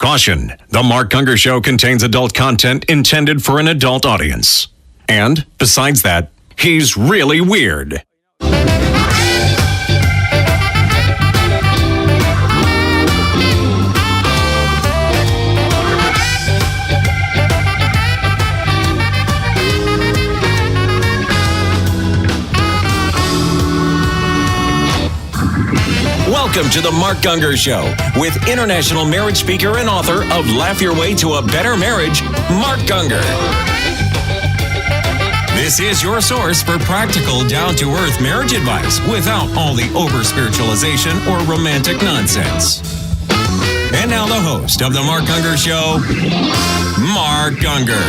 Caution, the Mark Gungor Show contains adult content intended for an adult audience. And, besides that, he's really weird. Welcome to the Mark Gungor Show with international marriage speaker and author of Laugh Your Way to a Better Marriage, Mark Gungor. This is your source for practical, down-to-earth marriage advice without all the over-spiritualization or romantic nonsense. And now the host of the Mark Gungor Show, Mark Gungor.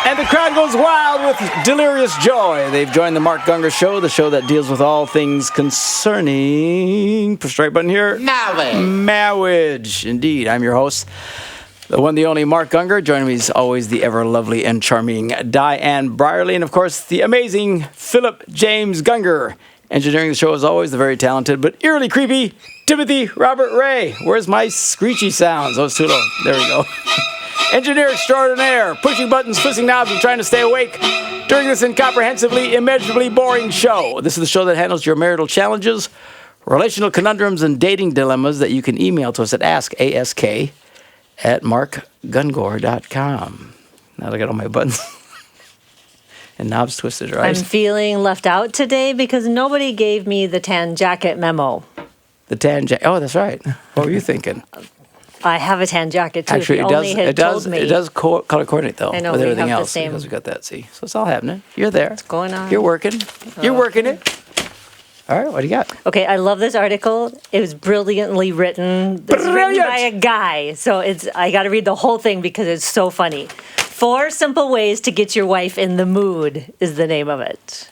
And the crowd goes wild with delirious joy. They've joined the Mark Gungor Show, the show that deals with all things concerning, push the right button here, marriage. Indeed, I'm your host, the one, the only Mark Gungor. Joining me is always the ever lovely and charming Diane Brierly, and of course, the amazing Philip James Gungor. Engineering the show, as always, the very talented but eerily creepy Timothy Robert Ray. Where's my screechy sounds? Oh, it's too low. There we go. Engineer extraordinaire, pushing buttons, twisting knobs, and trying to stay awake during this incomprehensibly, immeasurably boring show. This is the show that handles your marital challenges, relational conundrums, and dating dilemmas that you can email to us at ask@markgungor.com. Now I got all my buttons and knobs twisted, right? I'm feeling left out today because nobody gave me the tan jacket memo. The tan jacket. Oh, that's right. What were you thinking? I have a tan jacket too. Actually, it does color coordinate though. I know, with we everything have else the same. because we got that. See, so it's all happening. You're there. What's going on? You're working. You're working it. All right, what do you got? Okay, I love this article. It was brilliantly written. It's written by a guy, so I got to read the whole thing because it's so funny. 4 Simple Ways to Get Your Wife in the Mood is the name of it.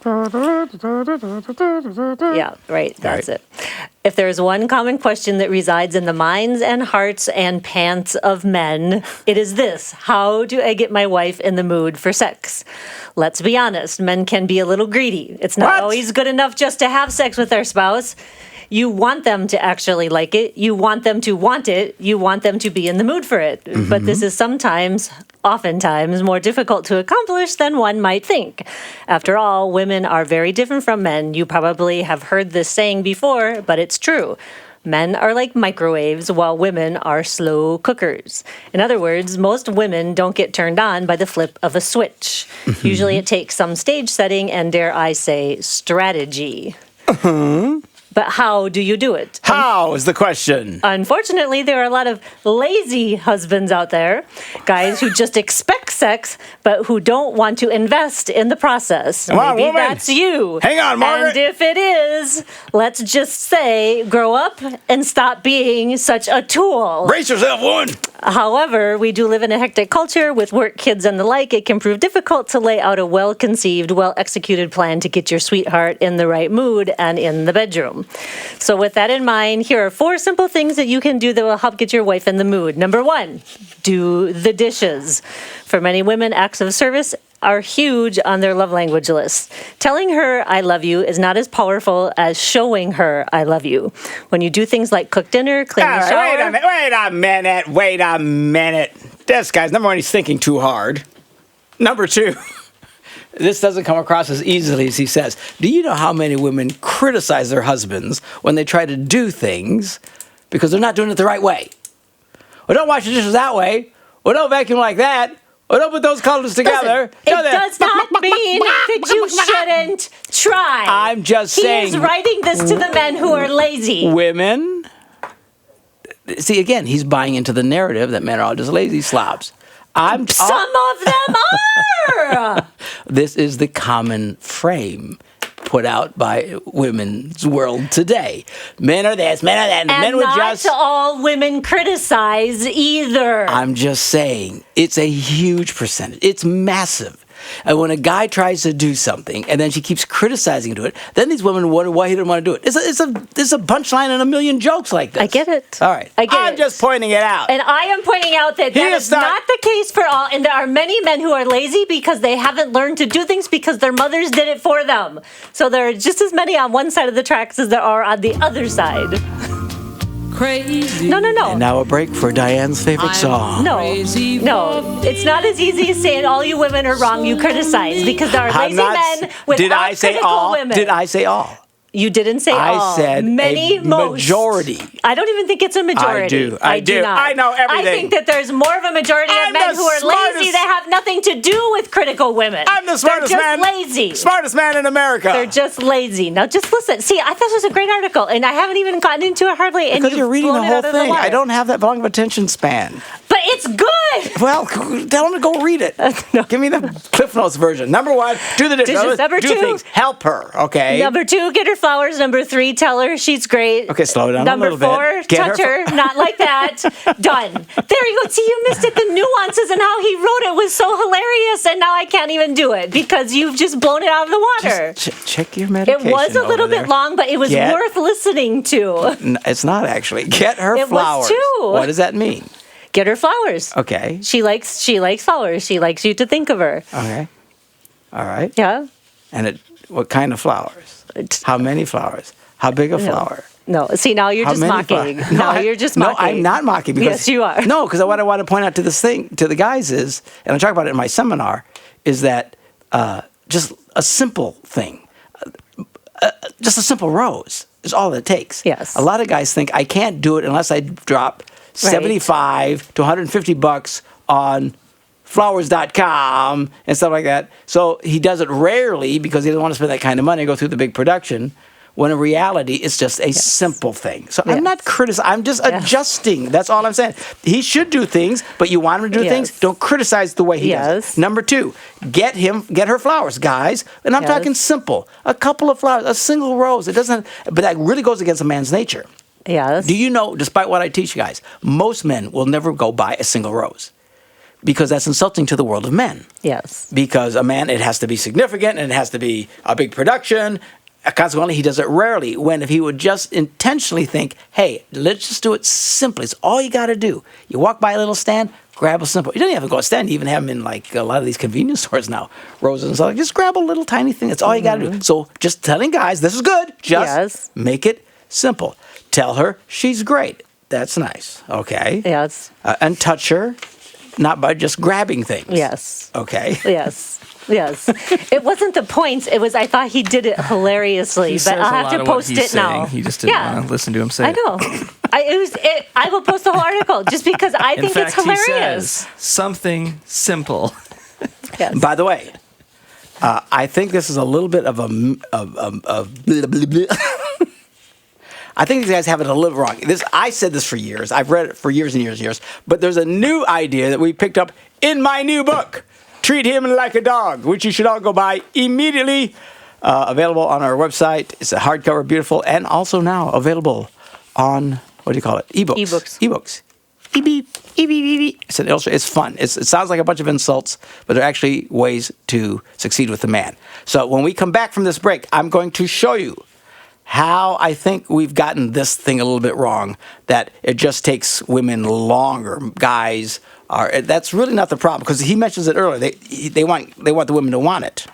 Yeah, right, that's it. If there is one common question that resides in the minds and hearts and pants of men, it is this: how do I get my wife in the mood for sex? Let's be honest, men can be a little greedy. It's not always good enough just to have sex with their spouse. You want them to actually like it. You want them to want it. You want them to be in the mood for it. Mm-hmm. But this is oftentimes, more difficult to accomplish than one might think. After all, women are very different from men. You probably have heard this saying before, but it's true. Men are like microwaves, while women are slow cookers. In other words, most women don't get turned on by the flip of a switch. Mm-hmm. Usually it takes some stage setting and, dare I say, strategy. Uh-huh. But how do you do it? How is the question? Unfortunately, there are a lot of lazy husbands out there, guys who just expect sex, but who don't want to invest in the process. Come on, Maybe woman. that's you. Hang on, Margaret. And if it is, let's just say, grow up and stop being such a tool. Brace yourself, woman. However, we do live in a hectic culture with work, kids, and the like. It can prove difficult to lay out a well-conceived, well-executed plan to get your sweetheart in the right mood and in the bedroom. So with that in mind, here are 4 simple things that you can do that will help get your wife in the mood. Number 1, do the dishes. For many women, acts of service are huge on their love language list. Telling her I love you is not as powerful as showing her I love you. When you do things like cook dinner, clean the shower... Wait a minute. This guy's, number 1, he's thinking too hard. Number 2... This doesn't come across as easily as he says. Do you know how many women criticize their husbands when they try to do things because they're not doing it the right way? Well, don't wash the dishes that way. Well, don't vacuum like that. Well, don't put those colors together. It does not mean that you shouldn't try. I'm just saying. He's writing this to the men who are lazy. Women. See, again, he's buying into the narrative that men are all just lazy slobs. Some of them are. This is the common frame put out by women's world today. Men are this, men are that. And men would just... not all women criticize either. I'm just saying, it's a huge percentage. It's massive. And when a guy tries to do something and then she keeps criticizing him to it, then these women wonder why he didn't want to do it. It's a punchline in a million jokes like this. I get it. All right. I'm just pointing it out. And I am pointing out that is not the case for all. And there are many men who are lazy because they haven't learned to do things because their mothers did it for them. So there are just as many on one side of the tracks as there are on the other side. Crazy. No. And now a break for Diane's favorite song. No. It's not as easy as saying all you women are wrong, you criticize, because there are lazy men without critical women. Did I say all? You didn't say all. I said most. Majority. I don't even think it's a majority. I do. Not. I know everything. I think that there's more of a majority of men who are lazy that have nothing to do with critical women. I'm the smartest man. They're just lazy. Smartest man in America. They're just lazy. Now just listen. See, I thought this was a great article, and I haven't even gotten into it hardly. Because you're reading the whole thing. I don't have that long of attention span. But it's good. Well, tell them to go read it. No. Give me the Cliff Notes version. Number 1, do the dishes. Number 2, do things. Help her, okay? Number 2, get her flowers. Number 3, tell her she's great. Okay, slow down a little bit. Number 4, touch her. Not like that. Done. There you go. See, you missed it. The nuances and how he wrote it was so hilarious, and now I can't even do it because you've just blown it out of the water. Just check your medication. It was a little bit long, but it was worth listening to. It's not actually. Get her flowers. It was too. What does that mean? Get her flowers. Okay. She likes flowers. She likes you to think of her. Okay. All right. Yeah. And what kind of flowers? How many flowers? How big a flower? No. See, now you're just mocking. You're just mocking. No, I'm not mocking. Because, yes, you are. No, because what I want to point out to the guys is, and I talk about it in my seminar, is that just a simple thing, just a simple rose is all it takes. Yes. A lot of guys think I can't do it unless I drop $75 to $150 on flowers.com and stuff like that. So he does it rarely because he doesn't want to spend that kind of money and go through the big production, when in reality it's just a simple thing. So I'm not criticizing, I'm just adjusting. That's all I'm saying. He should do things, but you want him to do things, don't criticize the way he does it. Number 2, get her flowers, guys. And I'm talking simple. A couple of flowers, a single rose. It doesn't, but that really goes against a man's nature. Yes. Do you know, despite what I teach you guys, most men will never go buy a single rose because that's insulting to the world of men. Yes. Because a man, it has to be significant and it has to be a big production. Consequently, he does it rarely. When if he would just intentionally think, hey, let's just do it simply. It's all you got to do. You walk by a little stand, grab a simple. You don't even go to a stand. You even have them in like a lot of these convenience stores now, roses and stuff. Just grab a little tiny thing. That's all you got to do. So just telling guys, this is good. Just make it simple. Tell her she's great. That's nice. Okay. Yes. And touch her, not by just grabbing things. Yes. Okay. Yes. It wasn't the points. It was, I thought he did it hilariously, but I'll have to post it now. He just didn't want to listen to him say it. I know. I will post the whole article just because I think it's hilarious. He says something simple. Yes. By the way, I think this is a little bit of I think these guys have it a little wrong. I said this for years. I've read it for years and years and years. But there's a new idea that we picked up in my new book, Treat Him Like a Dog, which you should all go buy immediately. Available on our website. It's a hardcover, beautiful, and also now available on, what do you call it? Ebooks. Ebooks. Beep, beep, beep, beep. It's fun. It sounds like a bunch of insults, but they're actually ways to succeed with the man. So when we come back from this break, I'm going to show you how I think we've gotten this thing a little bit wrong, that it just takes women longer. Guys that's really not the problem, because he mentions it earlier. They want the women to want it,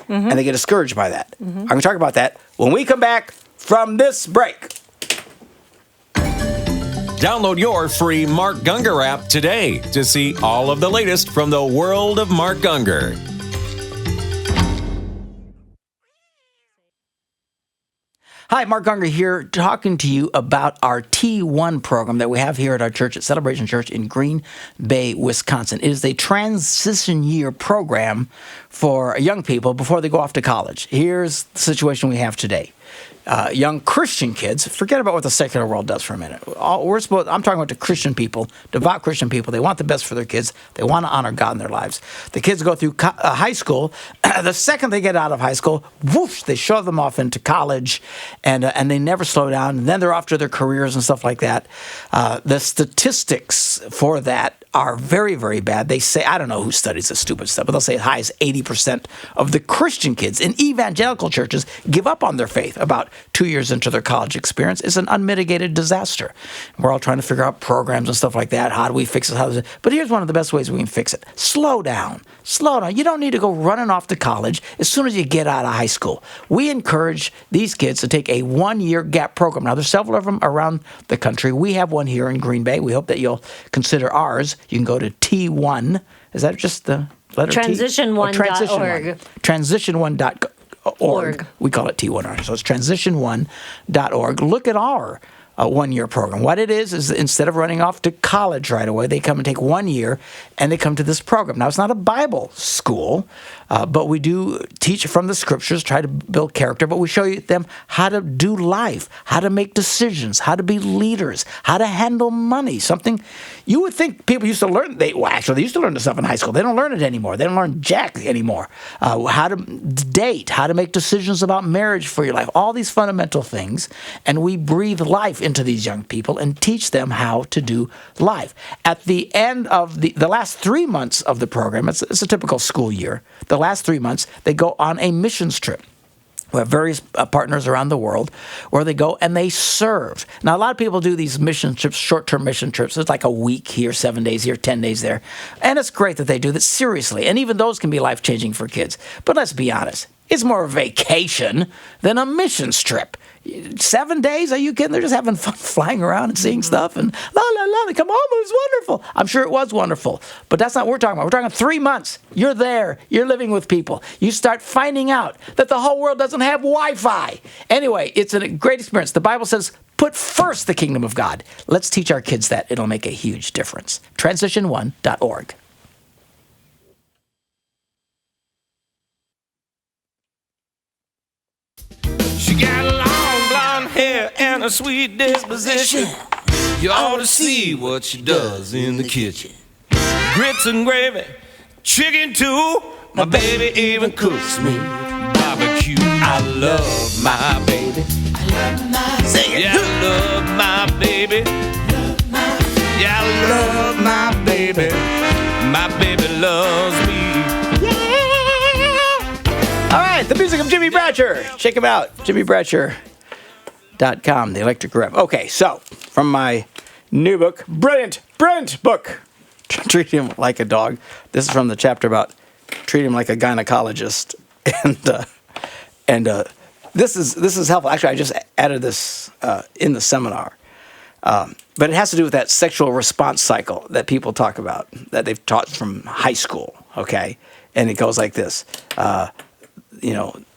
and they get discouraged by that. I'm going to talk about that when we come back from this break. Download your free Mark Gungor app today to see all of the latest from the world of Mark Gungor. Hi, Mark Gungor here, talking to you about our T1 program that we have here at our church at Celebration Church in Green Bay, Wisconsin. It is a transition year program for young people before they go off to college. Here's the situation we have today. young Christian kids, forget about what the secular world does for a minute. I'm talking about the Christian people, devout Christian people. They want the best for their kids. They want to honor God in their lives. The kids go through high school. The second they get out of high school, whoosh, they shove them off into college, and they never slow down. And then they're off to their careers and stuff like that. The statistics for that are very, very bad. They say, I don't know who studies this stupid stuff, but they'll say as high as 80% of the Christian kids in evangelical churches give up on their faith about 2 years into their college experience. It's an unmitigated disaster. We're all trying to figure out programs and stuff like that. How do we fix it? But here's one of the best ways we can fix it. Slow down. Slow down. You don't need to go running off to college as soon as you get out of high school. We encourage these kids to take a 1-year gap program. Now, there's several of them around the country. We have one here in Green Bay. We hope that you'll consider ours. You can go to T1. Is that just the letter Transition1.org. Transition1.org. We call it T1R. So it's transition1.org. Look at our 1-year program. What it is instead of running off to college right away, they come and take 1 year, and they come to this program. Now, it's not a Bible school, but we do teach from the scriptures, try to build character, but we show them how to do life, how to make decisions, how to be leaders, how to handle money, something you would think people used to learn. They used to learn this stuff in high school. They don't learn it anymore. They don't learn jack anymore. How to date, how to make decisions about marriage for your life, all these fundamental things, and we breathe life into these young people and teach them how to do life. At the end of the last 3 months of the program, it's a typical school year, the last 3 months, they go on a missions trip. We have various partners around the world where they go and they serve. Now, a lot of people do these mission trips, short-term mission trips. It's like a week here, 7 days here, 10 days there. And it's great that they do that seriously. And even those can be life-changing for kids. But let's be honest. It's more a vacation than a missions trip. 7 days? Are you kidding? They're just having fun flying around and seeing stuff. And they come home. It was wonderful. I'm sure it was wonderful. But that's not what we're talking about. We're talking 3 months. You're there. You're living with people. You start finding out that the whole world doesn't have Wi-Fi. Anyway, it's a great experience. The Bible says, put first the kingdom of God. Let's teach our kids that. It'll make a huge difference. Transition1.org. She got long blonde hair and a sweet disposition. You ought to see what she does in the kitchen. Grits and gravy, chicken too. My baby even cooks me barbecue. I love my baby. Yeah, I love my baby. Yeah, I love my baby. My baby loves me. All right, the music of Jimmy Bratcher. Check him out, jimmybratcher.com, the electric rev. Okay, so from my new book, brilliant book, Treat Him Like a Dog. This is from the chapter about treat him like a gynecologist, and this is helpful. Actually, I just added this in the seminar, but it has to do with that sexual response cycle that people talk about that they've taught from high school. Okay, and it goes like this.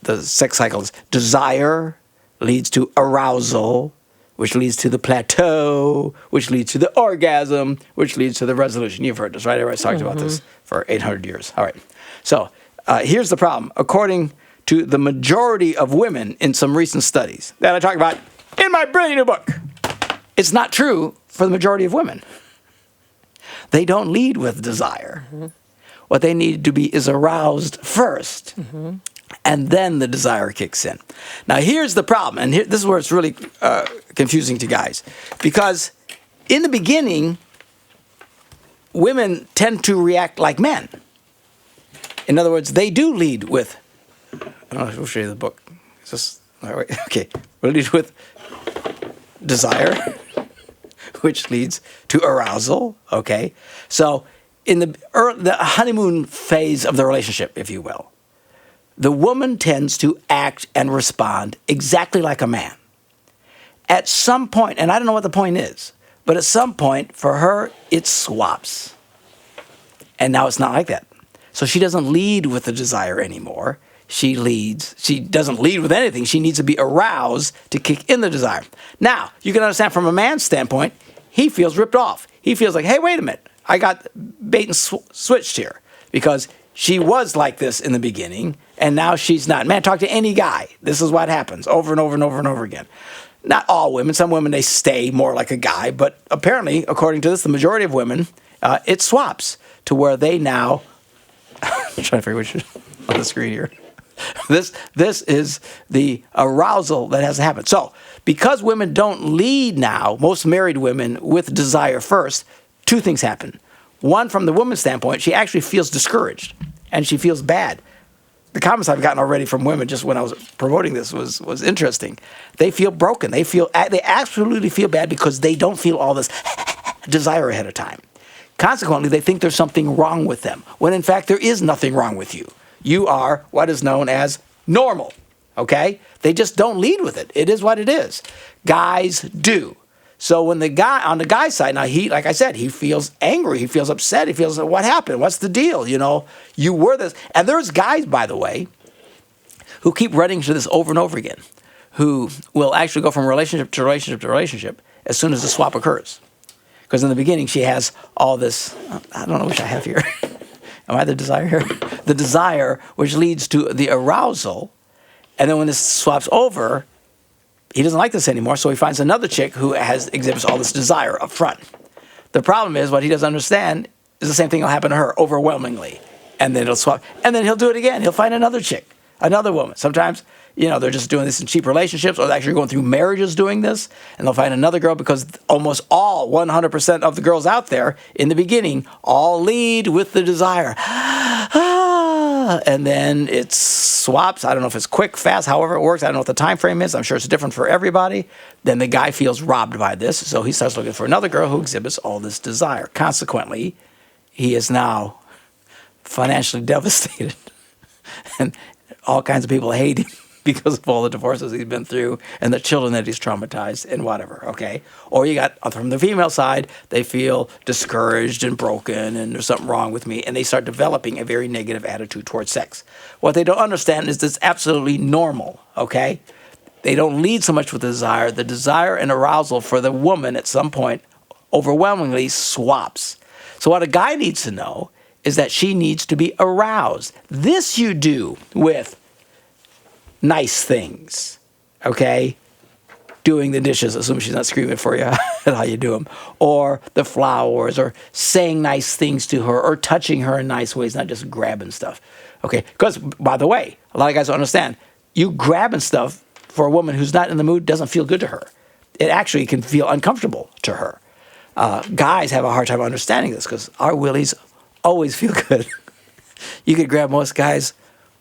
The sex cycle is desire leads to arousal, which leads to the plateau, which leads to the orgasm, which leads to the resolution. You've heard this, right? Everybody's talked about this for 800 years. All right. So here's the problem. According to the majority of women in some recent studies that I talk about in my brilliant new book, it's not true for the majority of women. They don't lead with desire. Mm-hmm. What they need to be is aroused first. Mm-hmm. And then the desire kicks in. Now, here's the problem, and this is where it's really confusing to guys. Because in the beginning, women tend to react like men. In other words, they do lead with, I'll show you the book. Is this, all right, okay. We'll lead with desire, which leads to arousal, okay? So in the honeymoon phase of the relationship, if you will, the woman tends to act and respond exactly like a man. At some point, and I don't know what the point is, but at some point, for her, it swaps. And now it's not like that. So she doesn't lead with the desire anymore. She doesn't lead with anything. She needs to be aroused to kick in the desire. Now, you can understand from a man's standpoint, he feels ripped off. He feels like, hey, wait a minute. I got bait and switched here. Because she was like this in the beginning, and now she's not. Man, talk to any guy. This is what happens over and over and over and over again. Not all women. Some women, they stay more like a guy. But apparently, according to this, the majority of women, it swaps to where they now... I'm trying to figure which on the screen here. This is the arousal that has to happen. So, because women don't lead now, most married women, with desire first, two things happen. One, from the woman's standpoint, she actually feels discouraged, and she feels bad. The comments I've gotten already from women just when I was promoting this was interesting. They feel broken. They absolutely feel bad because they don't feel all this desire ahead of time. Consequently, they think there's something wrong with them, when in fact there is nothing wrong with you. You are what is known as normal, okay? They just don't lead with it. It is what it is. Guys do. So when the guy, on the guy's side, now like I said, he feels angry, he feels upset, he feels, what happened? What's the deal? You were this. And there's guys, by the way, who keep running into this over and over again, who will actually go from relationship to relationship to relationship as soon as the swap occurs. Because in the beginning, she has all this, I don't know which I have here. Am I the desire here? The desire, which leads to the arousal. And then when this swaps over, he doesn't like this anymore, so he finds another chick who exhibits all this desire up front. The problem is, what he doesn't understand is the same thing will happen to her overwhelmingly. And then it'll swap. And then he'll do it again. He'll find another chick, another woman. Sometimes, they're just doing this in cheap relationships, or they're actually going through marriages doing this. And they'll find another girl, because almost all, 100% of the girls out there in the beginning, all lead with the desire. And then it swaps. I don't know if it's quick, fast, however it works. I don't know what the time frame is. I'm sure it's different for everybody. Then the guy feels robbed by this, so he starts looking for another girl who exhibits all this desire. Consequently, he is now financially devastated. And all kinds of people hate him because of all the divorces he's been through and the children that he's traumatized and whatever, okay? Or you got, from the female side, they feel discouraged and broken and there's something wrong with me, and they start developing a very negative attitude towards sex. What they don't understand is it's absolutely normal, okay? They don't lead so much with desire. The desire and arousal for the woman at some point overwhelmingly swaps. So what a guy needs to know is that she needs to be aroused. This you do with nice things, okay? Doing the dishes, assuming she's not screaming for you at how you do them, or the flowers, or saying nice things to her, or touching her in nice ways, not just grabbing stuff, okay? Because, by the way, a lot of guys don't understand, you grabbing stuff for a woman who's not in the mood doesn't feel good to her. It actually can feel uncomfortable to her. Guys have a hard time understanding this because our willies always feel good. You could grab most guys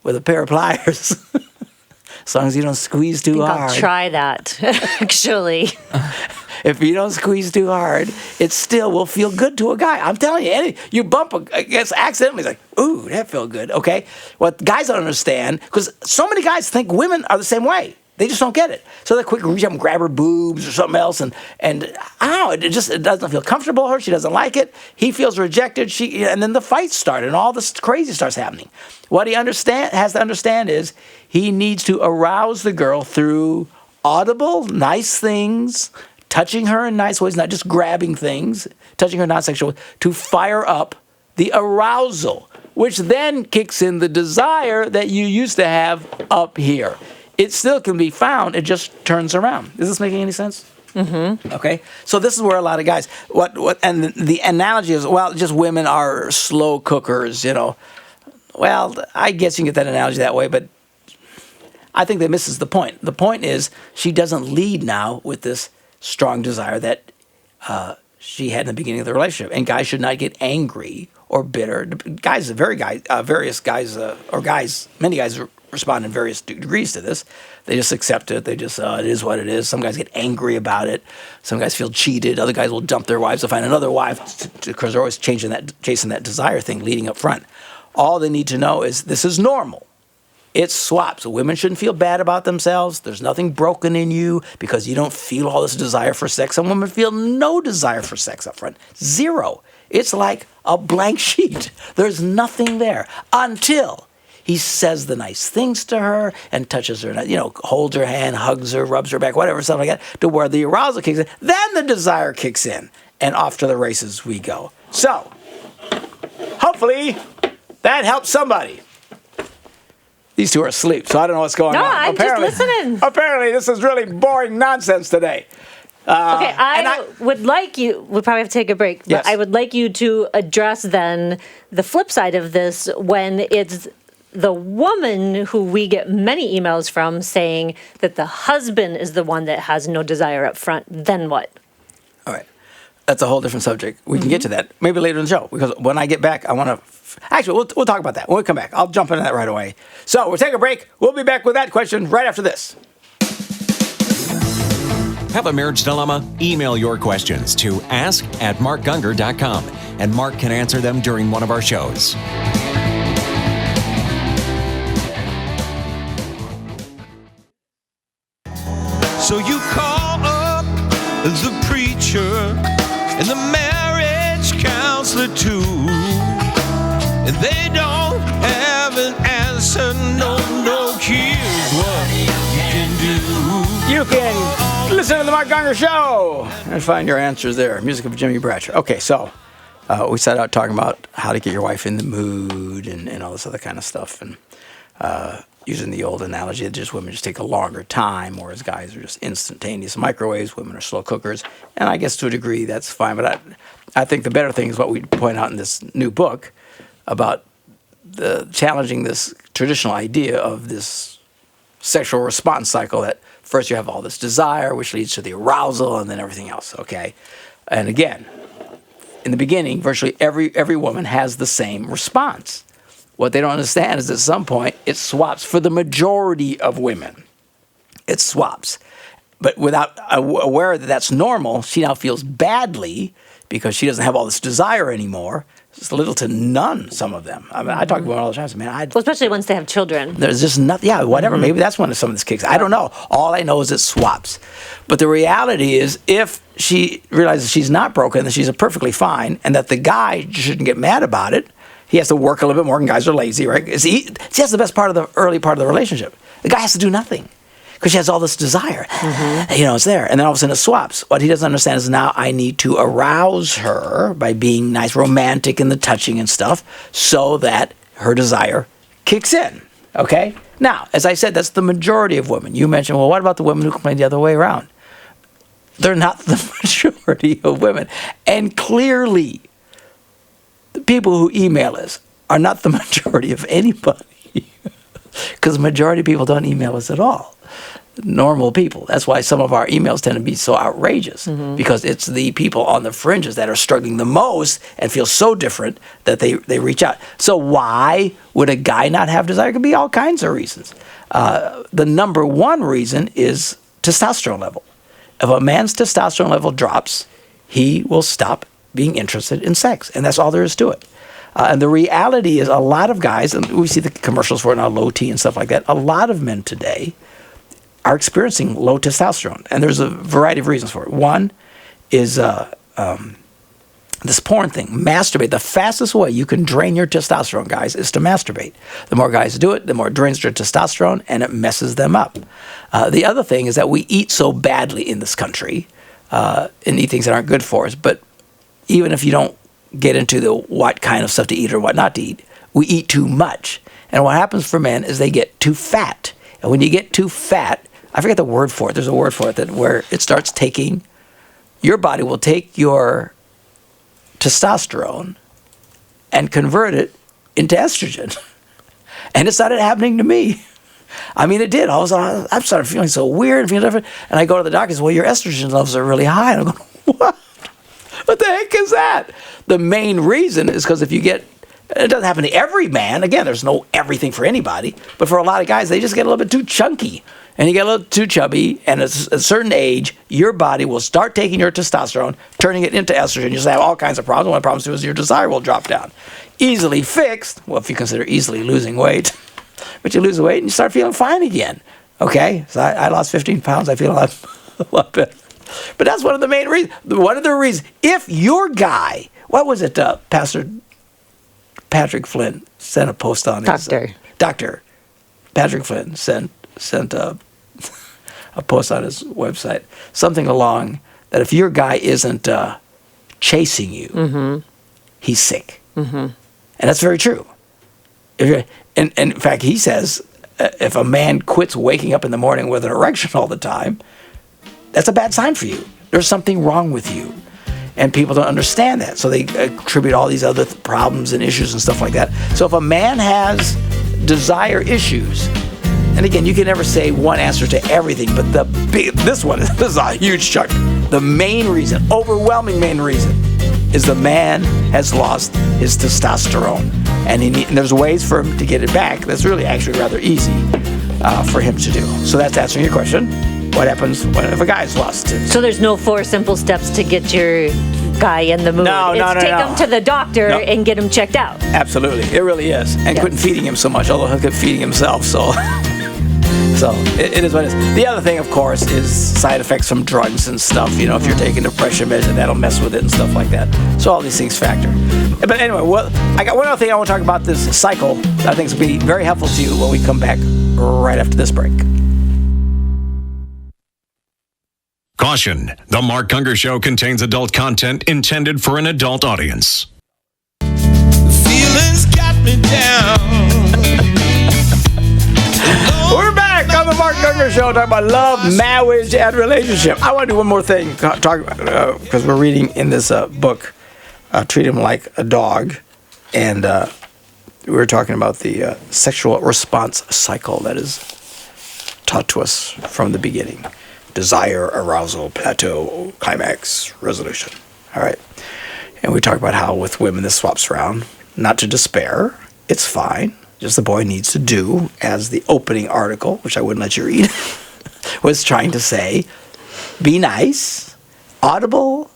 with a pair of pliers. As long as you don't squeeze too hard. I'll try that, actually. If you don't squeeze too hard, it still will feel good to a guy. I'm telling you, you bump against accidentally, it's like, ooh, that felt good, okay? What guys don't understand, because so many guys think women are the same way. They just don't get it. So they quickly reach up and grab her boobs or something else, and I don't know, it doesn't feel comfortable to her. She doesn't like it. He feels rejected. And then the fights start, and all this crazy starts happening. What he has to understand is he needs to arouse the girl through audible, nice things, touching her in nice ways, not just grabbing things, touching her non-sexual ways, to fire up the arousal, which then kicks in the desire that you used to have up here. It still can be found. It just turns around. Is this making any sense? Mm-hmm. Okay. So this is where a lot of guys, and the analogy is, well, just women are slow cookers, Well, I guess you can get that analogy that way, but I think that misses the point. The point is she doesn't lead now with this strong desire that she had in the beginning of the relationship. And guys should not get angry or bitter. Guys, many guys respond in various degrees to this. They just accept it. They just, it is what it is. Some guys get angry about it. Some guys feel cheated. Other guys will dump their wives to find another wife because they're always chasing that desire thing leading up front. All they need to know is this is normal. It swaps. Women shouldn't feel bad about themselves. There's nothing broken in you because you don't feel all this desire for sex. Some women feel no desire for sex up front. Zero. It's like a blank sheet. There's nothing there until he says the nice things to her and touches her, holds her hand, hugs her, rubs her back, whatever, stuff like that, to where the arousal kicks in. Then the desire kicks in, and off to the races we go. So, hopefully, that helped somebody. These two are asleep, so I don't know what's going on. I'm just listening. Apparently, this is really boring nonsense today. Okay, I would like you, we'll probably have to take a break, but Yes. I would like you to address then the flip side of this when it's the woman who we get many emails from saying that the husband is the one that has no desire up front. Then what? All right. That's a whole different subject. We can get to that maybe later in the show, because when I get back, I want to... Actually, we'll talk about that when we come back. I'll jump into that right away. So we'll take a break. We'll be back with that question right after this. Have a marriage dilemma? Email your questions to ask@markgungor.com, and Mark can answer them during one of our shows. So you call up the preacher and the marriage counselor too, and they don't have an answer. No, here's what you can do. You can listen to the Mark Gungor Show and find your answers there. Music of Jimmy Bratcher. Okay, so we set out talking about how to get your wife in the mood and all this other kind of stuff, and using the old analogy that just women just take a longer time, whereas guys are just instantaneous microwaves. Women are slow cookers, and I guess to a degree that's fine. But I think the better thing is what we point out in this new book about the challenging this traditional idea of this sexual response cycle, that first you have all this desire, which leads to the arousal, and then everything else, okay? And again, in the beginning, virtually every woman has the same response. What they don't understand is at some point, it swaps for the majority of women. It swaps. But without aware that that's normal, she now feels badly because she doesn't have all this desire anymore. It's little to none, some of them. I mean, I talk to women all the time. I say, man, Well, especially once they have children. there's just nothing. Yeah, whatever. Maybe that's when some of this kicks. I don't know. All I know is it swaps. But the reality is, if she realizes she's not broken, that she's perfectly fine, and that the guy shouldn't get mad about it, he has to work a little bit more, and guys are lazy, right? See, that's the best part of the early part of the relationship. The guy has to do nothing because she has all this desire. It's there. And then all of a sudden it swaps. What he doesn't understand is now I need to arouse her by being nice, romantic in the touching and stuff, so that her desire kicks in, okay? Now, as I said, that's the majority of women. You mentioned, well, what about the women who complain the other way around? They're not the majority of women. And clearly, the people who email us are not the majority of anybody, because the majority of people don't email us at all. Normal people. That's why some of our emails tend to be so outrageous, because it's the people on the fringes that are struggling the most and feel so different that they reach out. So why would a guy not have desire? It could be all kinds of reasons. The number one reason is testosterone level. If a man's testosterone level drops, he will stop being interested in sex, and that's all there is to it. And the reality is, a lot of guys, and we see the commercials for it now, low T and stuff like that, a lot of men today are experiencing low testosterone, and there's a variety of reasons for it. One is this porn thing, masturbate. The fastest way you can drain your testosterone, guys, is to masturbate. The more guys do it, the more it drains their testosterone, and it messes them up. The other thing is that we eat so badly in this country, and eat things that aren't good for us, but even if you don't get into the what kind of stuff to eat or what not to eat, we eat too much. And what happens for men is they get too fat. And when you get too fat, I forget the word for it. There's a word for it where it starts taking, your body will take your testosterone and convert it into estrogen. And it started happening to me. I mean, it did. All of a sudden, I started feeling so weird and feeling different. And I go to the doctor and say, well, your estrogen levels are really high. And I'm going, what? What the heck is that? The main reason is because if you get, it doesn't happen to every man. Again, there's no everything for anybody. But for a lot of guys, they just get a little bit too chunky. And you get a little too chubby. And at a certain age, your body will start taking your testosterone, turning it into estrogen. You'll have all kinds of problems. One of the problems, too, is your desire will drop down. Easily fixed. Well, if you consider easily losing weight. But you lose weight and you start feeling fine again. Okay? So I lost 15 pounds. I feel a lot better. But that's one of the main reasons. One of the reasons, if your guy, what was it, Pastor Patrick Flynn sent a post on his... Dr. Patrick Flynn sent a post on his website, something along that if your guy isn't chasing you, he's sick. And that's very true. And in fact, he says if a man quits waking up in the morning with an erection all the time, that's a bad sign for you. There's something wrong with you. And people don't understand that. So they attribute all these other problems and issues and stuff like that. So if a man has desire issues, and again, you can never say one answer to everything, but this is a huge chunk. The main reason, overwhelming main reason, is the man has lost his testosterone. And there's ways for him to get it back that's really actually rather easy for him to do. So that's answering your question. What happens if a guy's lost it? So there's no 4 simple steps to get your guy in the mood. No. Take him to the doctor and get him checked out. Absolutely. It really is. And quit feeding him so much, although he'll keep feeding himself. So it is what it is. The other thing, of course, is side effects from drugs and stuff. If you're taking a pressure measure, that'll mess with it and stuff like that. So all these things factor. But anyway, I got one other thing I want to talk about, this cycle that I think will be very helpful to you when we come back right after this break. Caution, the Mark Gungor Show contains adult content intended for an adult audience. Feelings got me down. We're back on the Mark Gungor Show talking about love, marriage, and relationship. I want to do one more thing, because we're reading in this book, Treat Him Like a Dog, and we were talking about the sexual response cycle that is taught to us from the beginning. Desire, arousal, plateau, climax, resolution. All right. And we talk about how with women this swaps around. Not to despair. It's fine. Just the boy needs to do, as the opening article, which I wouldn't let you read, was trying to say, be nice, audible,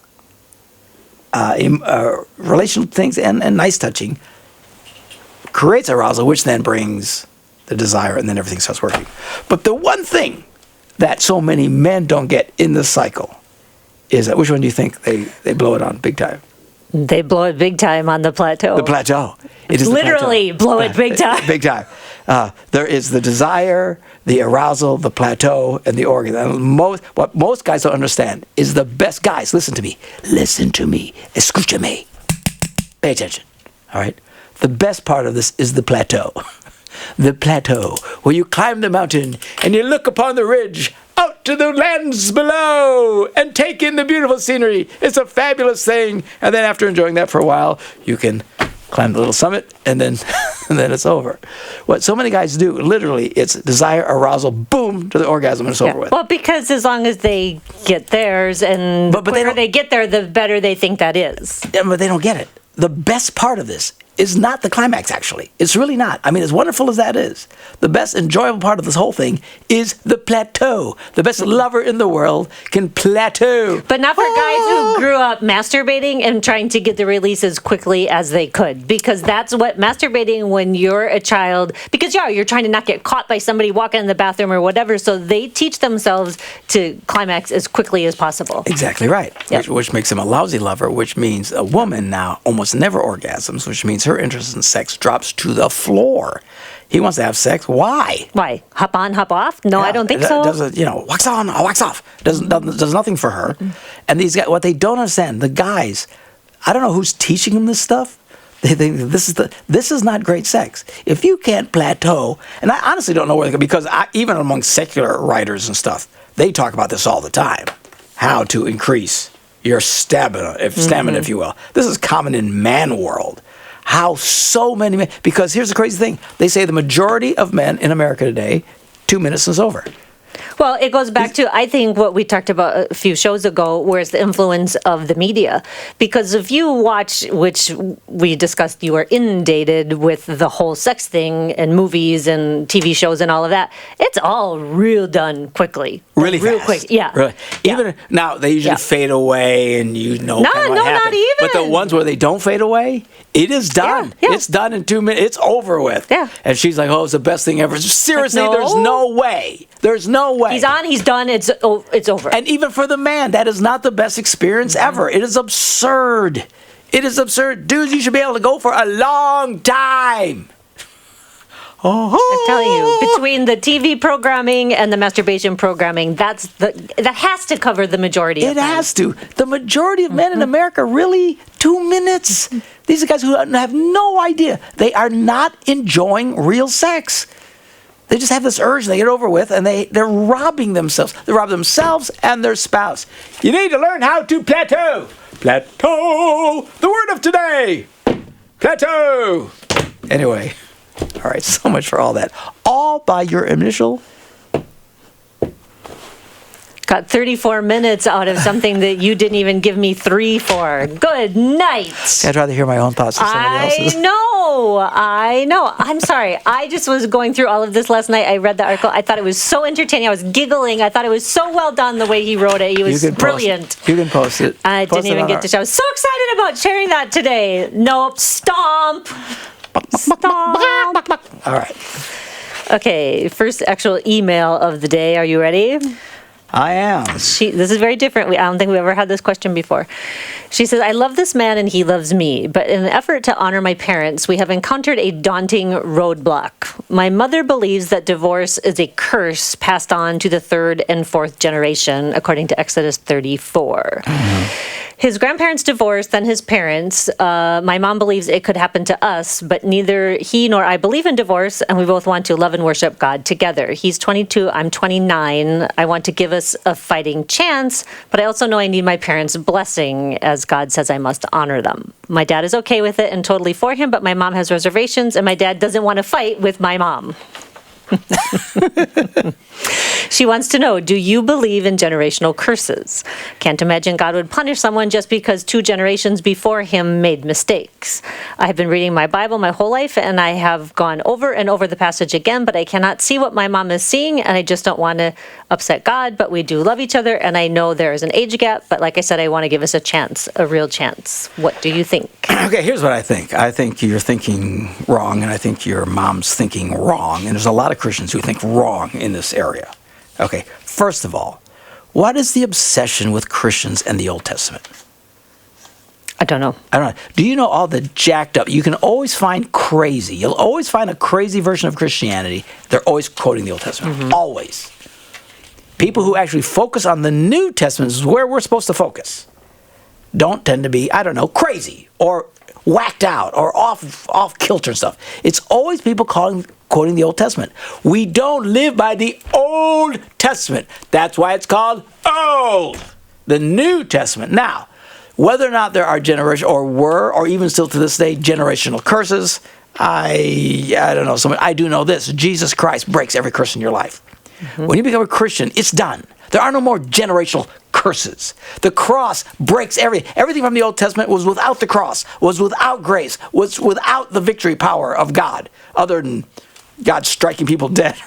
relational things, and nice touching creates arousal, which then brings the desire, and then everything starts working. But the one thing that so many men don't get in this cycle is that, which one do you think they blow it on big time? They blow it big time on the plateau. The plateau. It is literally blow it big time. Big time. There is the desire, the arousal, the plateau, and the orgasm. What most guys don't understand is the best guys. Listen to me. Escúchame. Pay attention. All right. The best part of this is the plateau. The plateau, where you climb the mountain and you look upon the ridge out to the lands below and take in the beautiful scenery. It's a fabulous thing. And then after enjoying that for a while, you can climb the little summit, and then it's over. What so many guys do, literally, it's desire, arousal, boom, to the orgasm, and it's over with. Well, because as long as they get theirs, and the quicker they get there, the better they think that is. Yeah, but they don't get it. The best part of this is not the climax, actually. It's really not. I mean, as wonderful as that is, the best enjoyable part of this whole thing is the plateau. The best lover in the world can plateau. But not for guys who grew up masturbating and trying to get the release as quickly as they could. Because that's what masturbating when you're a child, because you're trying to not get caught by somebody walking in the bathroom or whatever, so they teach themselves to climax as quickly as possible. Exactly right. Yep. Which makes him a lousy lover, which means a woman now almost never orgasms, which means her interest in sex drops to the floor. He wants to have sex. Why? Why? Hop on, hop off? No, I don't think so. Wax on, wax off. Does nothing for her. Mm-hmm. And these guys, what they don't understand, the guys, I don't know who's teaching them this stuff. They think this is not great sex. If you can't plateau, and I honestly don't know where, because even among secular writers and stuff, they talk about this all the time. How to increase your stamina, if you will. This is common in man world. How so many men, because here's the crazy thing. They say the majority of men in America today, 2 minutes is over. Well, it goes back to, I think, what we talked about a few shows ago, where it's the influence of the media. Because if you watch, which we discussed, you are inundated with the whole sex thing and movies and TV shows and all of that, it's all real done quickly. Really real fast. Quick. Yeah. Really. Yeah. Even now, they usually fade away and No, not even. But the ones where they don't fade away, it is done. Yeah. It's done in 2 minutes. It's over with. Yeah. And she's like, oh, it's the best thing ever. Seriously, no. There's no way. There's no way. He's on, he's done, it's over. And even for the man, that is not the best experience ever. It is absurd. It is absurd. Dudes, you should be able to go for a long time. Oh, I'm telling you, between the TV programming and the masturbation programming, that has to cover the majority of it men. has to. The majority of men in America, really, 2 minutes. These are guys who have no idea. They are not enjoying real sex. They just have this urge, they get over with, and they're robbing themselves. They rob themselves and their spouse. You need to learn how to plateau. Plateau, the word of today. Plateau. Anyway, all right, so much for all that. All by your initial. Got 34 minutes out of something that you didn't even give me 3 for. Good night. I'd rather hear my own thoughts than somebody else's. I know. I'm sorry. I just was going through all of this last night. I read the article. I thought it was so entertaining. I was giggling. I thought it was so well done the way he wrote it. He was brilliant. You can post it. I didn't even get to show. I was so excited about sharing that today. Nope. Stomp. Stomp. All right. Okay. First actual email of the day. Are you ready? I am. This is very different. I don't think we've ever had this question before. She says, I love this man and he loves me, but in an effort to honor my parents, we have encountered a daunting roadblock. My mother believes that divorce is a curse passed on to the 3rd and 4th generation, according to Exodus 34. His grandparents divorced, then his parents. My mom believes it could happen to us, but neither he nor I believe in divorce, and we both want to love and worship God together. He's 22, I'm 29. I want to give us a fighting chance, but I also know I need my parents' blessing, as God says I must honor them. My dad is okay with it and totally for him, but my mom has reservations, and my dad doesn't want to fight with my mom. She wants to know, do you believe in generational curses? Can't imagine God would punish someone just because 2 generations before him made mistakes. I have been reading my Bible my whole life, and I have gone over and over the passage again, but I cannot see what my mom is seeing, and I just don't want to upset God, but we do love each other, and I know there is an age gap, but like I said, I want to give us a chance, a real chance. What do you think? Okay, here's what I think. I think you're thinking wrong, and I think your mom's thinking wrong, and there's a lot of Christians who think wrong in this area. Okay, first of all, what is the obsession with Christians and the Old Testament? I don't know. Do you know all the jacked up? You can always find crazy. You'll always find a crazy version of Christianity. They're always quoting the Old Testament. Always. People who actually focus on the New Testament is where we're supposed to focus. Don't tend to be, crazy or whacked out or off kilter and stuff. It's always people quoting the Old Testament. We don't live by the Old Testament. That's why it's called old. The New Testament. Now, whether or not there are or even still to this day, generational curses, I don't know. I do know this. Jesus Christ breaks every curse in your life. When you become a Christian, it's done. There are no more generational curses. The cross breaks everything from the Old Testament was without the cross, was without grace, was without the victory power of God, other than God striking people dead,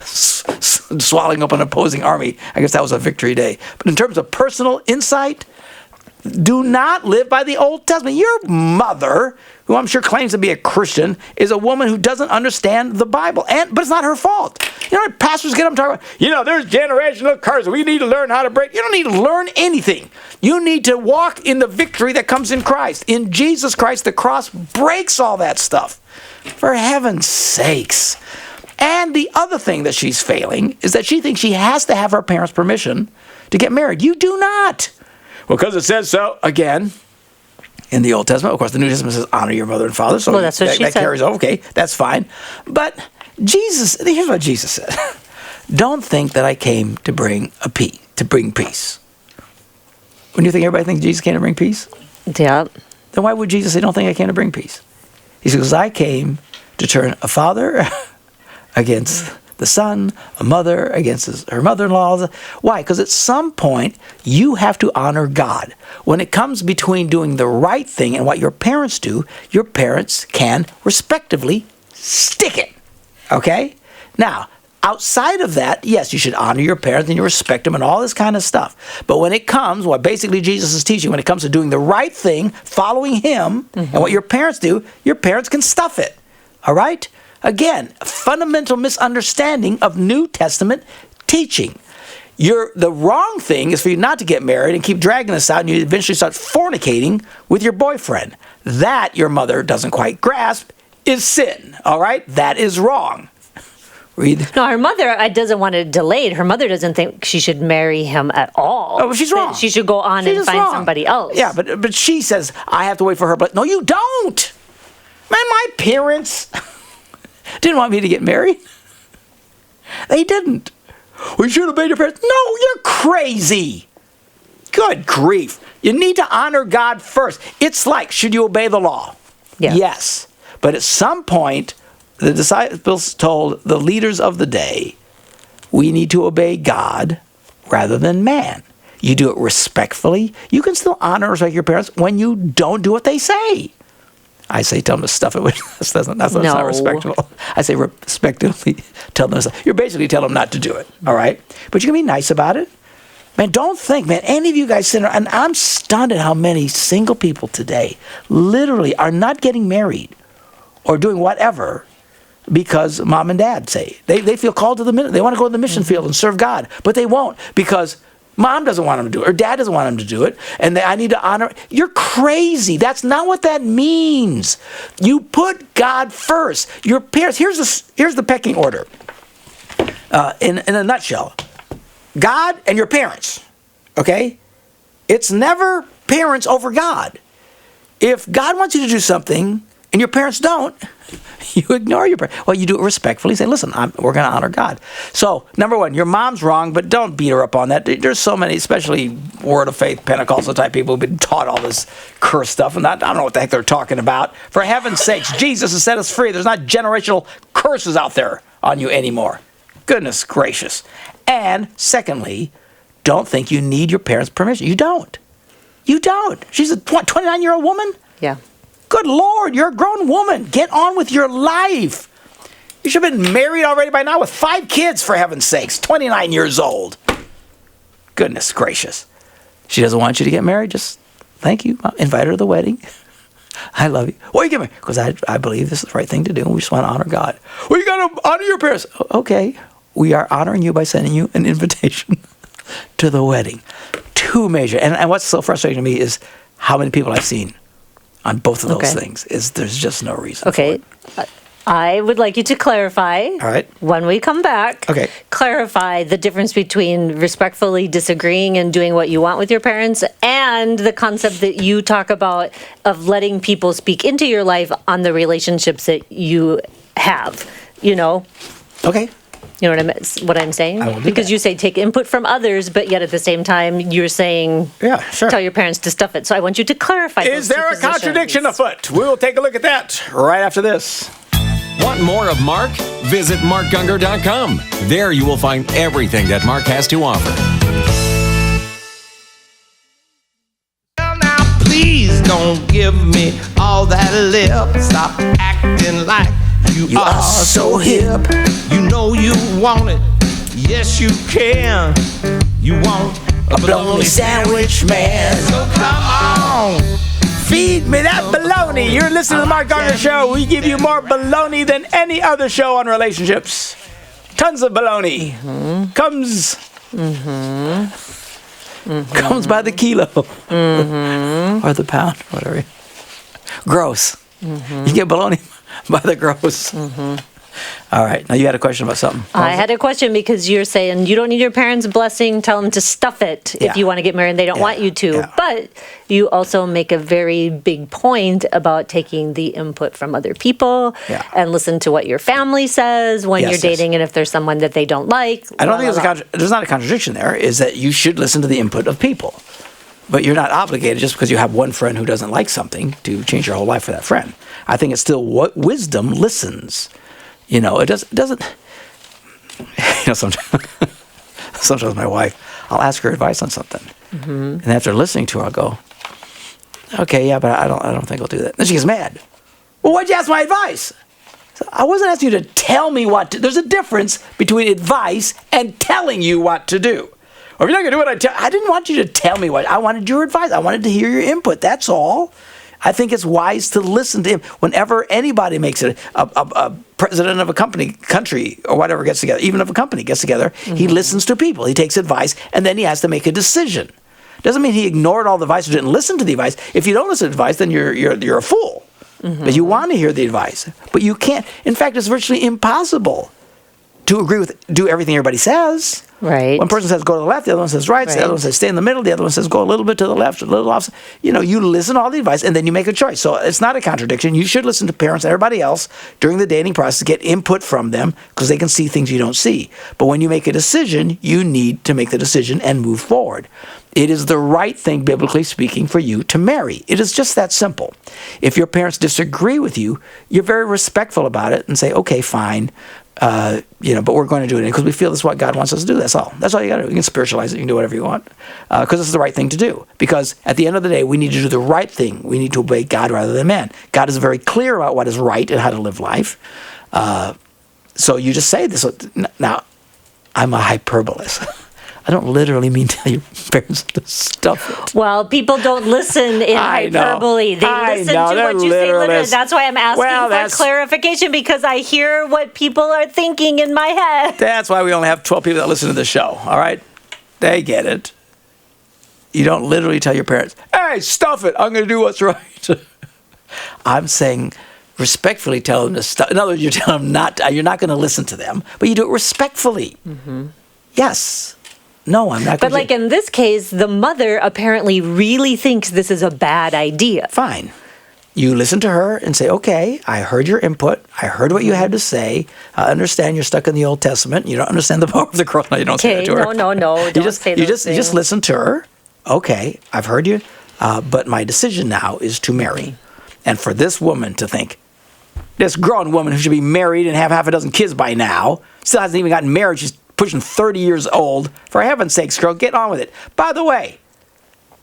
swallowing up an opposing army. I guess that was a victory day. But in terms of personal insight, do not live by the Old Testament. Your mother, who I'm sure claims to be a Christian, is a woman who doesn't understand the Bible. But it's not her fault. You know, pastors get up and talk about, there's generational curses. We need to learn how to break. You don't need to learn anything. You need to walk in the victory that comes in Christ. In Jesus Christ, the cross breaks all that stuff. For heaven's sakes. And the other thing that she's failing is that she thinks she has to have her parents' permission to get married. You do not. Well, because it says so, again, in the Old Testament. Of course, the New Testament says, honor your mother and father. So that's what she said. Carries over. Okay, that's fine. But here's what Jesus said. Don't think that I came to bring peace. When you think everybody thinks Jesus came to bring peace? Yeah. Then why would Jesus say, don't think I came to bring peace? He says, I came to turn a father against the son, a mother against her mother-in-law. Why? Because at some point, you have to honor God. When it comes between doing the right thing and what your parents do, your parents can, respectively, stick it. Okay? Now, outside of that, yes, you should honor your parents and you respect them and all this kind of stuff. But when it comes, what basically Jesus is teaching, when it comes to doing the right thing, following him, and what your parents do, your parents can stuff it. All right? Again, a fundamental misunderstanding of New Testament teaching. The wrong thing is for you not to get married and keep dragging this out and you eventually start fornicating with your boyfriend. That your mother doesn't quite grasp is sin. All right? That is wrong. Read. No, her mother doesn't want it delayed. Her mother doesn't think she should marry him at all. Oh, well, she's wrong. She should go on and find somebody else. Yeah, but she says, I have to wait for her. But no, you don't. Man, my parents didn't want me to get married. They didn't. We should obey your parents. No, you're crazy. Good grief. You need to honor God first. It's like, should you obey the law? Yeah. Yes. But at some point, the disciples told the leaders of the day, we need to obey God rather than man. You do it respectfully. You can still honor and respect your parents when you don't do what they say. I say tell them to stuff it. That's not respectful. I say respectfully tell them to stuff. You're basically telling them not to do it, all right? But you can be nice about it. Man, don't think, man, any of you guys sitting around, and I'm stunned at how many single people today literally are not getting married or doing whatever because mom and dad say. They feel called to the mission. They want to go to the mission field and serve God, but they won't because mom doesn't want them to do it or dad doesn't want them to do it, and I need to honor. You're crazy. That's not what that means. You put God first. Your parents, here's the pecking order in a nutshell. God and your parents, okay? It's never parents over God. If God wants you to do something and your parents don't, you ignore your parents. Well, you do it respectfully. Say, listen, we're going to honor God. So, number one, your mom's wrong, but don't beat her up on that. There's so many, especially Word of Faith, Pentecostal type people who've been taught all this curse stuff, and I don't know what the heck they're talking about. For heaven's sakes, Jesus has set us free. There's not generational curses out there on you anymore. Goodness gracious. And secondly, don't think you need your parents' permission. You don't. You don't. She's a 29-year-old woman? Yeah. Good Lord, you're a grown woman. Get on with your life. You should have been married already by now with 5 kids, for heaven's sakes. 29 years old. Goodness gracious. She doesn't want you to get married? Just thank you. Invite her to the wedding. I love you. Why are you getting married? Because I believe this is the right thing to do, and we just want to honor God. Well, you got to honor your parents. Okay. We are honoring you by sending you an invitation to the wedding. 2 major. And what's so frustrating to me is how many people I've seen on both of those things. There's just no reason for it. I would like you to clarify, all right, when we come back, clarify the difference between respectfully disagreeing and doing what you want with your parents and the concept that you talk about of letting people speak into your life on the relationships that you have, you know? Okay. You know what I'm saying? I will do because that. you say take input from others, but yet at the same time you're saying tell your parents to stuff it. So I want you to clarify. Is there a contradiction afoot? We will take a look at that right after this. Want more of Mark? Visit markgungor.com. There you will find everything that Mark has to offer. Now please don't give me all that lip. Stop acting like you are so hip. You know you want it. Yes, you can. You want a bologna sandwich, man. So come on. Feed me that baloney. You're listening to the Mark Gungor Show. We give you more baloney than any other show on relationships. Tons of baloney. Comes by the kilo. Or the pound, whatever. Gross. You get baloney by the gross. All right. Now you had a question about something. I had a question because you're saying you don't need your parents' blessing. Tell them to stuff it if you want to get married. They don't want you to. Yeah. But you also make a very big point about taking the input from other people and listen to what your family says when you're dating and if there's someone that they don't like. I don't think there's not a contradiction there. Is that you should listen to the input of people. But you're not obligated just because you have one friend who doesn't like something to change your whole life for that friend. I think it's still what wisdom listens. You know, it doesn't. You know, sometimes my wife, I'll ask her advice on something, and after listening to her, I'll go, "Okay, yeah, but I don't think I'll do that." Then she gets mad. Well, why'd you ask my advice? So I wasn't asking you to tell me what to. There's a difference between advice and telling you what to do. Or if you're not going to do what I didn't want you to tell me what. I wanted your advice. I wanted to hear your input. That's all. I think it's wise to listen to him whenever anybody makes it. A president of a country, or whatever gets together, even if a company gets together, he listens to people. He takes advice, and then he has to make a decision. Doesn't mean he ignored all the advice or didn't listen to the advice. If you don't listen to advice, then you're a fool. But you want to hear the advice, but you can't. In fact, it's virtually impossible to do everything everybody says. Right. One person says go to the left, the other one says right, the other one says stay in the middle, the other one says go a little bit to the left, a little off. You listen to all the advice and then you make a choice. So it's not a contradiction. You should listen to parents and everybody else during the dating process, get input from them because they can see things you don't see. But when you make a decision, you need to make the decision and move forward. It is the right thing, biblically speaking, for you to marry. It is just that simple. If your parents disagree with you, you're very respectful about it and say, okay, fine. But we're going to do it because we feel this is what God wants us to do. That's all. That's all you got to do. You can spiritualize it. You can do whatever you want because this is the right thing to do. Because at the end of the day, we need to do the right thing. We need to obey God rather than man. God is very clear about what is right and how to live life. So you just say this. Now, I'm a hyperbolist. I don't literally mean tell your parents to stuff it. Well, people don't listen in hyperbole. They listen to what you say literally. That's why I'm asking for clarification, because I hear what people are thinking in my head. That's why we only have 12 people that listen to the show, all right? They get it. You don't literally tell your parents, hey, stuff it, I'm going to do what's right. I'm saying respectfully tell them to stuff. In other words, you tell them you're not going to listen to them, but you do it respectfully. Mm-hmm. Yes. No, I'm not going to. But like in this case, the mother apparently really thinks this is a bad idea. Fine. You listen to her and say, okay, I heard your input. I heard what you had to say. I understand you're stuck in the Old Testament. You don't understand the power of the cross. No, you don't say that to her. No. Don't say those things. You just listen to her. Okay, I've heard you. But my decision now is to marry. And for this woman to think, this grown woman who should be married and have half a dozen kids by now, still hasn't even gotten married. She's pushing 30 years old. For heaven's sakes, girl, get on with it. By the way,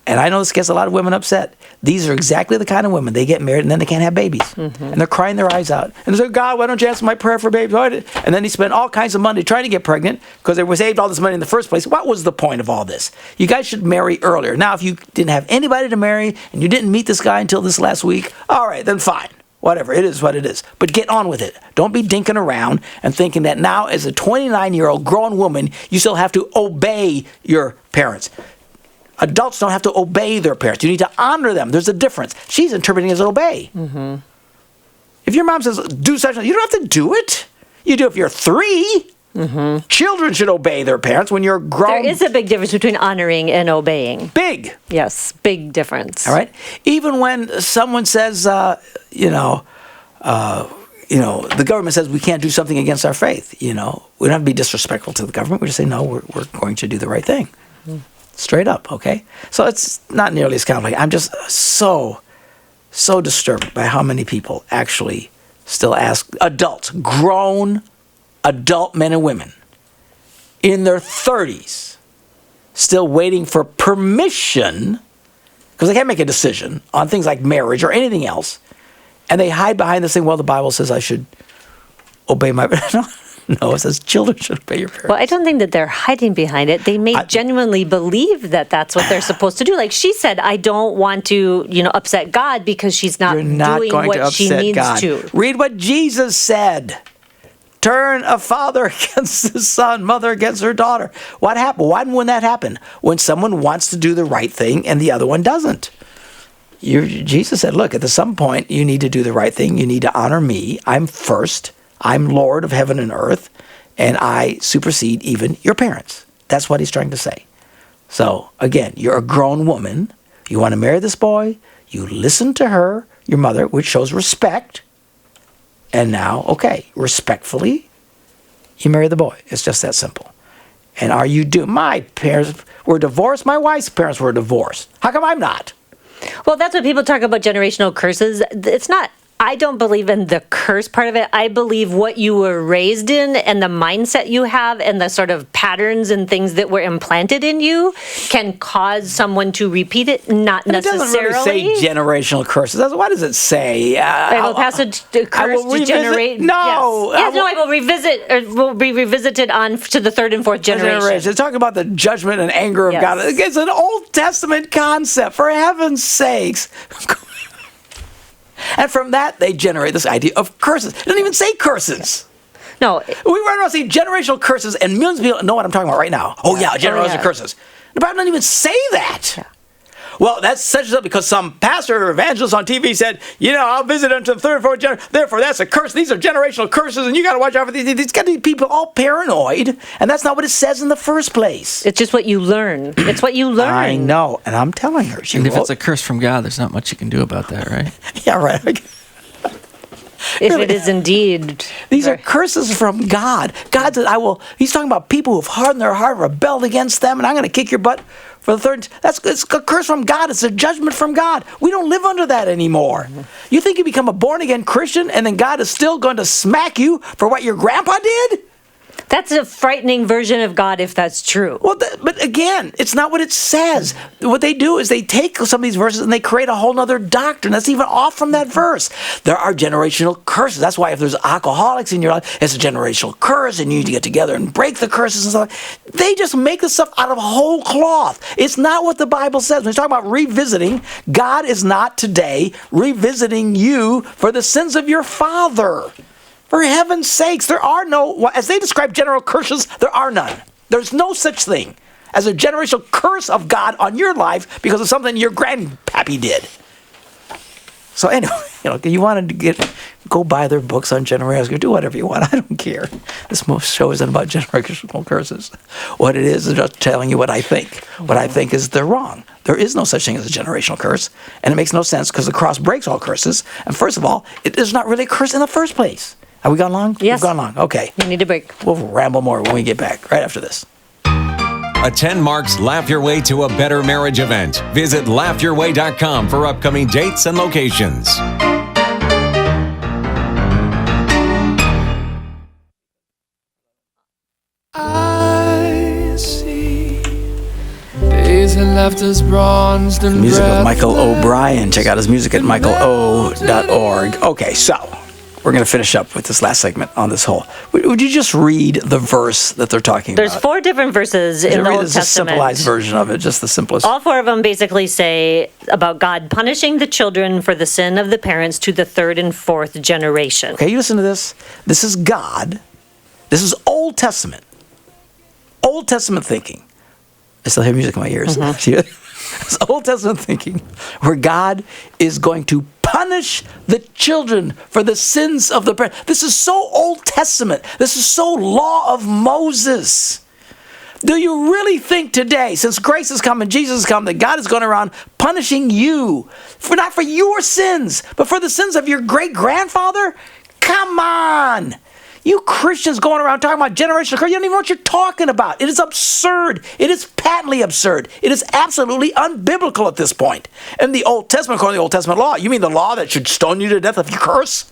and I know this gets a lot of women upset, these are exactly the kind of women, they get married and then they can't have babies. Mm-hmm. And they're crying their eyes out. And they say, God, why don't you answer my prayer for babies? And then they spend all kinds of money trying to get pregnant because they were saved all this money in the first place. What was the point of all this? You guys should marry earlier. Now, if you didn't have anybody to marry and you didn't meet this guy until this last week, all right, then fine. Whatever, it is what it is. But get on with it. Don't be dinking around and thinking that now as a 29-year-old grown woman, you still have to obey your parents. Adults don't have to obey their parents. You need to honor them. There's a difference. She's interpreting it as obey. Mm-hmm. If your mom says, do such and you don't have to do it. You do if you're 3. Mm-hmm. Children should obey their parents when you're grown. There is a big difference between honoring and obeying. Big. Yes, big difference. All right. Even when someone says, the government says we can't do something against our faith. We don't have to be disrespectful to the government. We just say, no, we're going to do the right thing. Mm-hmm. Straight up, okay? So it's not nearly as complicated. I'm just so disturbed by how many people actually still ask adults, grown adult men and women in their 30s still waiting for permission because they can't make a decision on things like marriage or anything else, and they hide behind this thing, well, the Bible says I should obey my... No, it says children should obey your parents. Well, I don't think that they're hiding behind it. They may genuinely believe that that's what they're supposed to do. Like she said, I don't want to, upset God because she's not doing what she needs to. Read what Jesus said. Turn a father against his son, mother against her daughter. What happened? Why wouldn't that happen? When someone wants to do the right thing and the other one doesn't. Jesus said, look, at some point you need to do the right thing. You need to honor me. I'm first. I'm Lord of heaven and earth, and I supersede even your parents. That's what he's trying to say. So, again, you're a grown woman. You want to marry this boy. You listen to her, your mother, which shows respect. And now, okay, respectfully, you marry the boy. It's just that simple. And are you my parents were divorced. My wife's parents were divorced. How come I'm not? Well, that's what people talk about generational curses. It's not... I don't believe in the curse part of it. I believe what you were raised in and the mindset you have and the sort of patterns and things that were implanted in you can cause someone to repeat it, not necessarily. It doesn't really say generational curses. What does it say? I will pass a curse to generate. No. Yes, I will revisit, or will be revisited on to the 3rd and 4th generation. It's talking about the judgment and anger of God. It's an Old Testament concept, for heaven's sakes. And from that, they generate this idea of curses. It doesn't even say curses. No. We run around saying generational curses, and millions of people know what I'm talking about right now. Oh, yeah, generational curses. The Bible doesn't even say that. Yeah. Well, that's such and such because some pastor or evangelist on TV said, I'll visit unto the third and fourth generation. Therefore, that's a curse. These are generational curses, and you got to watch out for these. These got these people all paranoid, and that's not what it says in the first place. It's just what you learn. It's what you learn. I know, and I'm telling her. And if it's a curse from God, there's not much you can do about that, right? Yeah, right. If it is indeed. These are curses from God. God said, he's talking about people who've hardened their heart, rebelled against them, and I'm going to kick your butt for the third. It's a curse from God. It's a judgment from God. We don't live under that anymore. You think you become a born-again Christian, and then God is still going to smack you for what your grandpa did? That's a frightening version of God if that's true. Well, but again, it's not what it says. What they do is they take some of these verses and they create a whole other doctrine that's even off from that verse. There are generational curses. That's why if there's alcoholics in your life, it's a generational curse and you need to get together and break the curses and stuff. They just make this stuff out of whole cloth. It's not what the Bible says. When we talk about revisiting, God is not today revisiting you for the sins of your father. For heaven's sakes, there are no, as they describe general curses, there are none. There's no such thing as a generational curse of God on your life because of something your grandpappy did. So anyway, you wanted to go buy their books on generational, do whatever you want. I don't care. This show isn't about generational curses. What it is just telling you what I think. What I think is they're wrong. There is no such thing as a generational curse, and it makes no sense because the cross breaks all curses. And first of all, it is not really a curse in the first place. Have we gone long? Yes. We've gone long. Okay. We need a break. We'll ramble more when we get back, right after this. Attend Mark's Laugh Your Way to a Better Marriage event. Visit laughyourway.com for upcoming dates and locations. I see days have left us bronzed and Music of Michael O'Brien. Check out his music at michaelo.org. Okay, so we're going to finish up with this last segment on this whole. Would you just read the verse that they're talking There's about? 4 different verses in the Old It's Testament. a simplified version of it, just the simplest. All 4 of them basically say about God punishing the children for the sin of the parents to the 3rd and 4th generation. Okay, you listen to this. This is God. This is Old Testament. Old Testament thinking. I still hear music in my ears. It's Old Testament thinking where God is going to punish the children for the sins of the parents. This is so Old Testament. This is so law of Moses. Do you really think today, since grace has come and Jesus has come, that God is going around punishing you for not for your sins, but for the sins of your great-grandfather? Come on! You Christians going around talking about generational curse, you don't even know what you're talking about. It is absurd. It is patently absurd. It is absolutely unbiblical at this point. In the Old Testament, according to the Old Testament law, you mean the law that should stone you to death if you curse?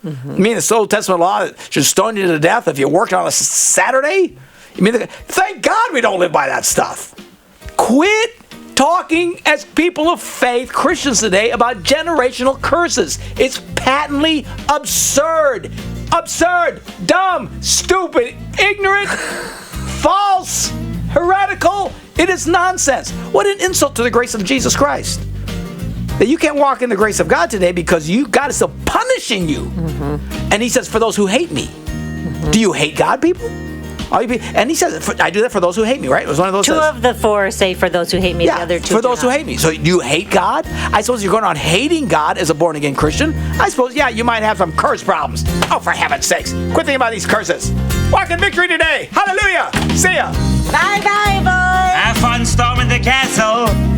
Mm-hmm. You mean the Old Testament law that should stone you to death if you worked on a Saturday? You mean, thank God we don't live by that stuff. Quit talking as people of faith, Christians today, about generational curses. It's patently absurd. Absurd, dumb, stupid, ignorant, false, heretical. It is nonsense. What an insult to the grace of Jesus Christ. That you can't walk in the grace of God today because God is still punishing you. Mm-hmm. And he says, for those who hate me. Mm-hmm. Do you hate God, people? And he says, I do that for those who hate me, right? It was one of those. 2 of the 4 say for those who hate me. Yeah, the other 2 for those who hate me. So do you hate God? I suppose you're going on hating God as a born-again Christian. I suppose, yeah, you might have some curse problems. Oh, for heaven's sakes. Quit thinking about these curses. Walk in victory today. Hallelujah. See ya. Bye-bye, boys. Have fun storming the castle.